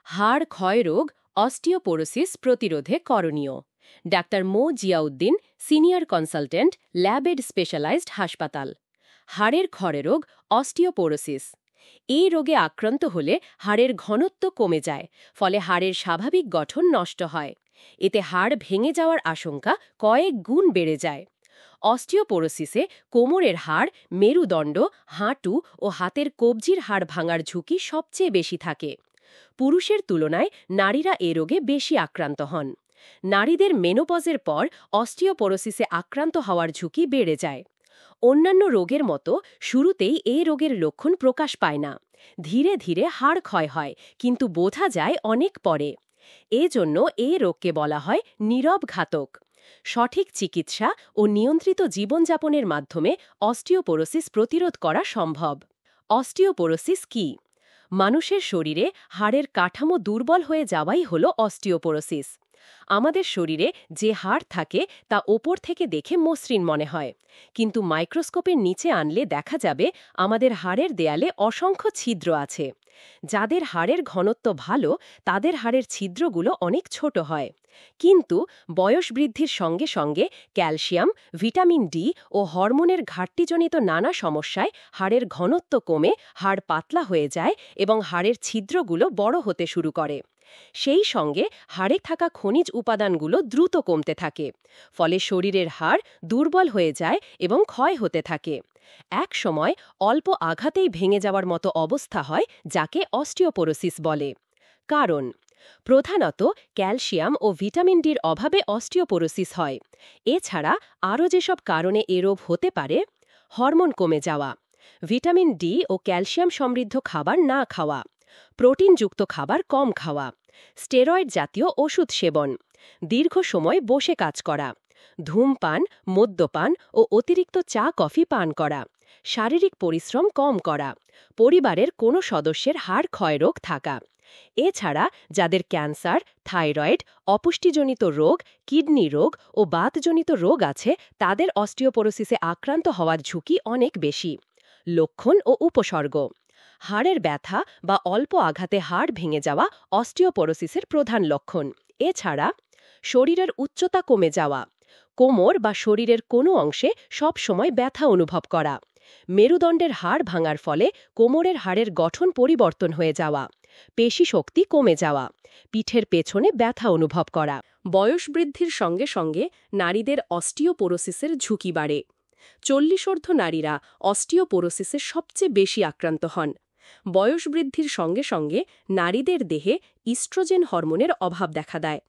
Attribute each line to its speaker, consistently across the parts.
Speaker 1: হাড় ক্ষয় রোগ অস্টিওপোরোসিস প্রতিরোধে করণীয়। Doctor Md Ziauddin, senior consultant, Labaid specialised হাসপাতাল। হাড়ের ক্ষয় রোগ অস্টিওপোরোসিস। এই রোগে আক্রান্ত হলে হাড়ের ঘনত্ব কমে যায়, ফলে হাড়ের স্বাভাবিক গঠন নষ্ট হয়। এতে হাড় ভেঙে যাওয়ার আশঙ্কা কয়েক গুণ বেড়ে যায়। অস্টিওপোরোসিসে কোমরের হাড়, মেরুদণ্ড, হাঁটু ও হাতের কবজির হাড় ভাঙার ঝুঁকি সবচেয়ে বেশি থাকে। পুরুষের তুলনায় নারীরা এ রোগে বেশি আক্রান্ত হন। নারীদের মেনোপজের পর অস্টিওপোরোসিসে আক্রান্ত হওয়ার ঝুঁকি বেড়ে যায়। অন্যান্য রোগের মতো শুরুতেই এই রোগের লক্ষণ প্রকাশ পায় না। ধীরে ধীরে হাড় ক্ষয় হয়, কিন্তু বোঝা যায় অনেক পরে। এজন্য এই রোগকে বলা হয় নীরব ঘাতক। সঠিক চিকিৎসা ও নিয়ন্ত্রিত জীবনযাপনের মাধ্যমে অস্টিওপোরোসিস প্রতিরোধ করা সম্ভব। অস্টিওপোরোসিস কি? মানুষের শরীরে হাড়ের কাঠামো দুর্বল হয়ে যাওয়াই হল অস্টিওপোরোসিস। আমাদের শরীরে যে হাড় থাকে তা ওপর থেকে দেখে মসৃণ মনে হয়, কিন্তু মাইক্রোস্কোপের নিচে আনলে দেখা যাবে আমাদের হাড়ের দেয়ালে অসংখ্য ছিদ্র আছে। যাদের হাড়ের ঘনত্ব ভালো, তাদের হাড়ের ছিদ্রগুলো অনেক ছোট হয়। কিন্তু বয়স বৃদ্ধির সঙ্গে সঙ্গে ক্যালসিয়াম, ভিটামিন ডি ও হরমোনের ঘাটতিজনিত নানা সমস্যায় হাড়ের ঘনত্ব কমে হাড় পাতলা হয়ে যায় এবং হাড়ের ছিদ্রগুলো বড় হতে শুরু করে। সেই সঙ্গে হাড়ে থাকা খনিজ উপাদানগুলো দ্রুত কমতে থাকে, ফলে শরীরের হাড় দুর্বল হয়ে যায় এবং ক্ষয় হতে থাকে। এক সময় অল্প আঘাতেই ভেঙে যাওয়ার মতো অবস্থা হয়, যাকে অস্টিওপোরোসিস বলে। কারণ: প্রধানত ক্যালসিয়াম ও ভিটামিন ডির অভাবে অস্টিওপোরোসিস হয়। এছাড়া আরও যেসব কারণে এ রোগ হতে পারে: হরমোন কমে যাওয়া, ভিটামিন ডি ও ক্যালসিয়াম সমৃদ্ধ খাবার না খাওয়া, প্রোটিনযুক্ত খাবার কম খাওয়া, স্টেরয়েড জাতীয় ওষুধ সেবন, দীর্ঘ সময় বসে কাজ করা, ধূমপান, মদ্যপান ও অতিরিক্ত চা কফি পান করা, শারীরিক পরিশ্রম কম করা, পরিবারের কোনো সদস্যের হাড় ক্ষয় রোগ থাকা। এছাড়া যাদের ক্যান্সার, থাইরয়েড, অপুষ্টিজনিত রোগ, কিডনি রোগ ও বাতজনিত রোগ আছে, তাদের অস্টিওপোরোসিসে আক্রান্ত হওয়ার ঝুঁকি অনেক বেশি। লক্ষণ ও উপসর্গ: হাড়ের ব্যথা বা অল্প আঘাতে হাড় ভেঙে যাওয়া অস্টিওপোরোসিসের প্রধান লক্ষণ। এছাড়া শরীরের উচ্চতা কমে যাওয়া, কোমর বা শরীরের কোনো অংশে সব সময় ব্যথা অনুভব করা, মেরুদণ্ডের হাড় ভাঙার ফলে কোমরের হাড়ের গঠন পরিবর্তন হয়ে যাওয়া, পেশি শক্তি কমে যাওয়া, পিঠের পেছনে ব্যথা অনুভব করা। বয়স বৃদ্ধির সঙ্গে সঙ্গে নারীদের অস্টিওপোরোসিসের ঝুঁকি বাড়ে। 40ঊর্ধ্ব নারীরা অস্টিওপোরোসিসে সবচেয়ে বেশি আক্রান্ত হন। বয়স বৃদ্ধির সঙ্গে সঙ্গে নারীদের দেহে ইস্ট্রোজেন হরমোনের অভাব দেখা দেয়।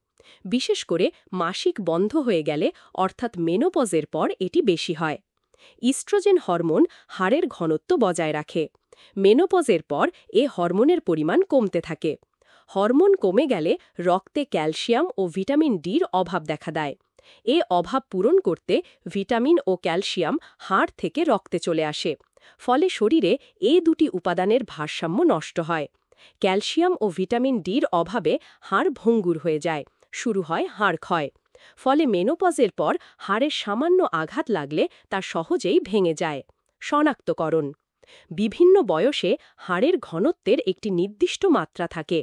Speaker 1: বিশেষ করে মাসিক বন্ধ হয়ে গেলে, অর্থাৎ মেনোপজের পর এটি বেশি হয়। ইস্ট্রোজেন হরমোন হাড়ের ঘনত্ব বজায় রাখে। মেনোপজের পর এ হরমোনের পরিমাণ কমতে থাকে। হরমোন কমে গেলে রক্তে ক্যালসিয়াম ও ভিটামিন ডির অভাব দেখা দেয়। এ অভাব পূরণ করতে ভিটামিন ও ক্যালসিয়াম হাড় থেকে রক্তে চলে আসে। ফলে শরীরে এই দুটি উপাদানের ভারসাম্য নষ্ট হয়। ক্যালসিয়াম ও ভিটামিন ডির অভাবে হাড় ভঙ্গুর হয়ে যায়, শুরু হয় হাড় ক্ষয়। ফলে মেনোপজের পর হাড়ের সামান্য আঘাত লাগলে তা সহজেই ভেঙে যায়। শনাক্তকরণ: বিভিন্ন বয়সে হাড়ের ঘনত্বের একটি নির্দিষ্ট মাত্রা থাকে।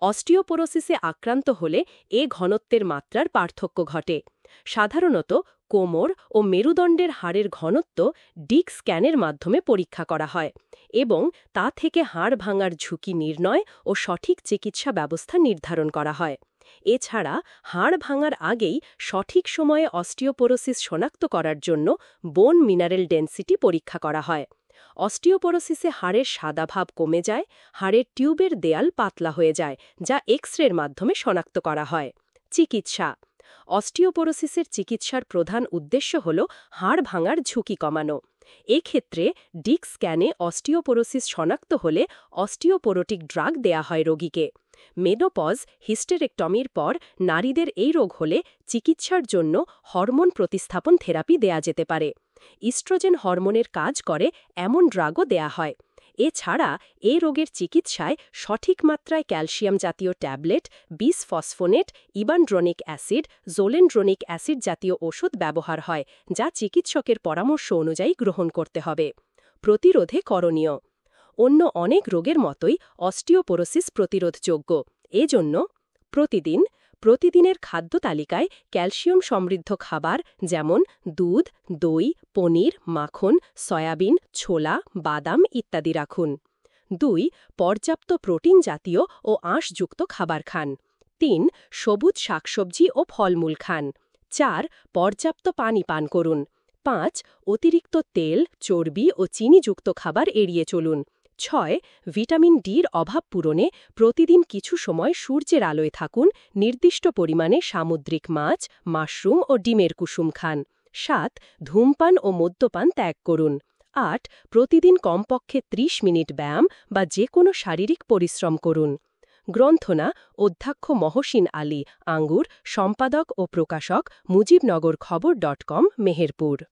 Speaker 1: অস্টিওপোরোসিসে আক্রান্ত হলে এ ঘনত্বের মাত্রার পার্থক্য ঘটে। সাধারণত কোমর ও মেরুদণ্ডের হাড়ের ঘনত্ব ডিক স্ক্যানের মাধ্যমে পরীক্ষা করা হয় এবং তা থেকে হাড় ভাঙার ঝুঁকি নির্ণয় ও সঠিক চিকিৎসা ব্যবস্থা নির্ধারণ করা হয়। এছাড়া হাড় ভাঙার আগেই সঠিক সময়ে অস্টিওপোরোসিস শনাক্ত করার জন্য বোন মিনারেল ডেনসিটি পরীক্ষা করা হয়। অস্টিওপোরোসিসে হাড়ের সাদা ভাব কমে যায়, হাড়ের টিউবের দেয়াল পাতলা হয়ে যায়, যা এক্স-রের মাধ্যমে শনাক্ত করা হয়। চিকিৎসা: অস্টিওপোরোসিসের চিকিৎসার প্রধান উদ্দেশ্য হল হাড় ভাঙার ঝুঁকি কমানো। এক্ষেত্রে ডিক স্ক্যানে অস্টিওপোরোসিস শনাক্ত হলে অস্টিওপোরোটিক ড্রাগ দেয়া হয় রোগীকে। মেনোপজ, হিস্টেরেক্টমির পর নারীদের এই রোগ হলে চিকিৎসার জন্য হরমোন প্রতিস্থাপন থেরাপি দেয়া যেতে পারে। ইস্ট্রোজেন হরমোনের কাজ করে এমন ড্রাগও দেয়া হয়। এছাড়া এই রোগের চিকিৎসায় সঠিক মাত্রায় ক্যালসিয়াম জাতীয় tablet, bisphosphonate, ibandronic acid, zoledronic acid জাতীয় ওষুধ ব্যবহার হয়, যা চিকিৎসকের পরামর্শ অনুযায়ী গ্রহণ করতে হবে। প্রতিরোধে করণীয়: অন্য অনেক রোগের মতোই অস্টিওপোরোসিস প্রতিরোধযোগ্য। এজন্য প্রতিদিনের খাদ্য তালিকায় ক্যালসিয়াম সমৃদ্ধ খাবার যেমন দুধ, দই, পনির, মাখন, সয়াবিন, ছোলা, বাদাম ইত্যাদি রাখুন। 2. পর্যাপ্ত প্রোটিন জাতীয় ও আঁশযুক্ত খাবার খান। 3. সবুজ শাকসবজি ও ফলমূল খান। 4. পর্যাপ্ত পানি পান করুন। 5. অতিরিক্ত তেল, চর্বি ও চিনিযুক্ত খাবার এড়িয়ে চলুন। 6. ভিটামিন ডির অভাব পূরণে প্রতিদিন কিছু সময় সূর্যের আলোয় থাকুন। নির্দিষ্ট পরিমাণে সামুদ্রিক মাছ, মাশরুম ও ডিমের কুসুম খান। 7. ধূমপান ও মদ্যপান ত্যাগ করুন। 8. প্রতিদিন কমপক্ষে 30 মিনিট ব্যায়াম বা যে কোনো শারীরিক পরিশ্রম করুন। গ্রন্থনা অধ্যক্ষ মহসিন আলী, আঙ্গুর, সম্পাদক ও প্রকাশক, মুজিবনগর খবর.com, মেহেরপুর।